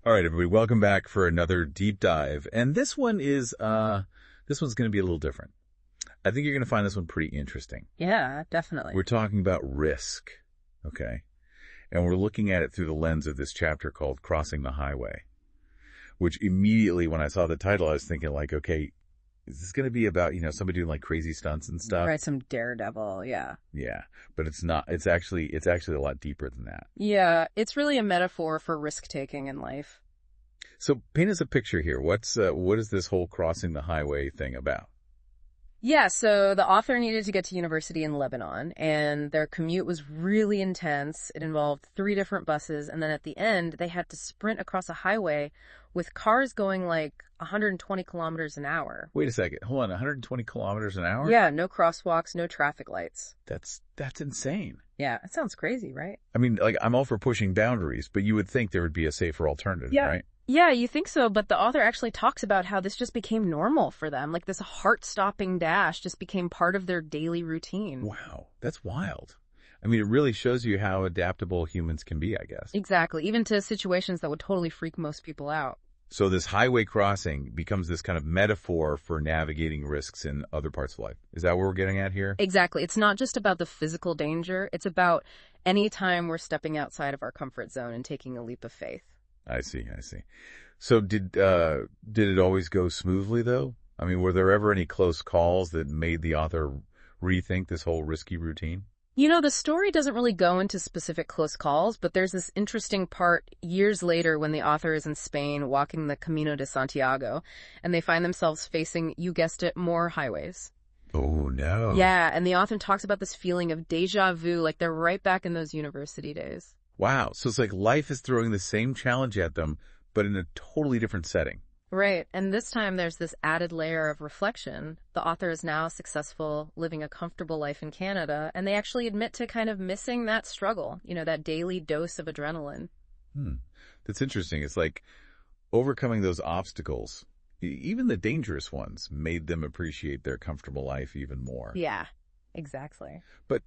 All right, everybody, welcome back for another deep dive. And this one is, this one's going to be a little different. I think you're going to find this one pretty interesting. Yeah, definitely. We're talking about risk, okay? And we're looking at it through the lens of this chapter called Crossing the Highway, which immediately when I saw the title, I was thinking like, okay, is this going to be about, somebody doing like crazy stunts and stuff? Right, some daredevil, yeah. Yeah, but it's not. It's actually a lot deeper than that. Yeah, it's really a metaphor for risk-taking in life. So paint us a picture here. What is this whole crossing the highway thing about? Yeah, so the author needed to get to university in Lebanon, and their commute was really intense. It involved 3 different buses, and then at the end, they had to sprint across a highway with cars going like 120 kilometers an hour. Wait a second. Hold on. 120 kilometers an hour? Yeah, no crosswalks, no traffic lights. That's insane. Yeah, it sounds crazy, right? I mean, like, I'm all for pushing boundaries, but you would think there would be a safer alternative, right? Yeah, you think so, but the author actually talks about how this just became normal for them. Like this heart-stopping dash just became part of their daily routine. Wow, that's wild. I mean, it really shows you how adaptable humans can be, I guess. Exactly, even to situations that would totally freak most people out. So this highway crossing becomes this kind of metaphor for navigating risks in other parts of life. Is that what we're getting at here? Exactly. It's not just about the physical danger. It's about any time we're stepping outside of our comfort zone and taking a leap of faith. I see. So did it always go smoothly, though? I mean, were there ever any close calls that made the author rethink this whole risky routine? The story doesn't really go into specific close calls, but there's this interesting part years later when the author is in Spain walking the Camino de Santiago, and they find themselves facing, you guessed it, more highways. Oh, no. Yeah, and the author talks about this feeling of déjà vu, like they're right back in those university days. Wow. So it's like life is throwing the same challenge at them, but in a totally different setting. Right. And this time there's this added layer of reflection. The author is now successful, living a comfortable life in Canada, and they actually admit to kind of missing that struggle, that daily dose of adrenaline. That's interesting. It's like overcoming those obstacles, even the dangerous ones, made them appreciate their comfortable life even more. Yeah. Exactly. But,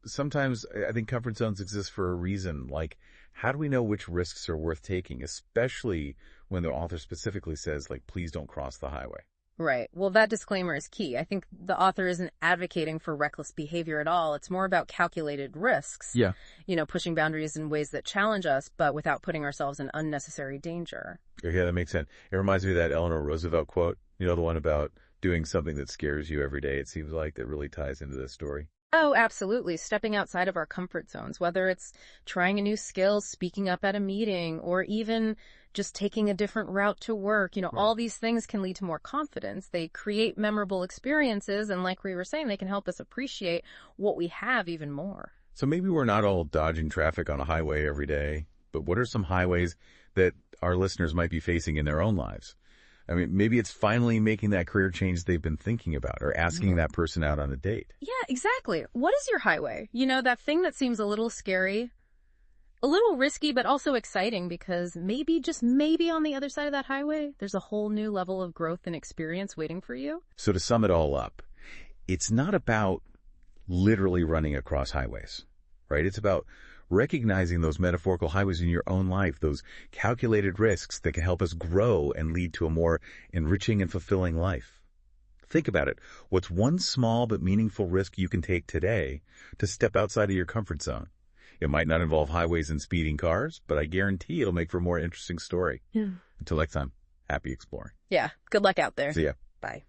sometimes I think comfort zones exist for a reason. Like, how do we know which risks are worth taking, especially when the author specifically says, like, please don't cross the highway? Right. Well, that disclaimer is key. I think the author isn't advocating for reckless behavior at all. It's more about calculated risks. Yeah. Pushing boundaries in ways that challenge us, but without putting ourselves in unnecessary danger. Yeah, that makes sense. It reminds me of that Eleanor Roosevelt quote, the one about doing something that scares you every day. It seems like that really ties into this story. Oh, absolutely. Stepping outside of our comfort zones, whether it's trying a new skill, speaking up at a meeting, or even just taking a different route to work. Right. All these things can lead to more confidence. They create memorable experiences. And like we were saying, they can help us appreciate what we have even more. So maybe we're not all dodging traffic on a highway every day, but what are some highways that our listeners might be facing in their own lives? I mean, maybe it's finally making that career change they've been thinking about or asking that person out on a date. Yeah, exactly. What is your highway? That thing that seems a little scary, a little risky, but also exciting because maybe, just maybe on the other side of that highway, there's a whole new level of growth and experience waiting for you. So to sum it all up, it's not about literally running across highways, right? It's about recognizing those metaphorical highways in your own life, those calculated risks that can help us grow and lead to a more enriching and fulfilling life. Think about it. What's one small but meaningful risk you can take today to step outside of your comfort zone? It might not involve highways and speeding cars, but I guarantee it'll make for a more interesting story. Yeah. Until next time, happy exploring. Yeah. Good luck out there. See ya. Bye.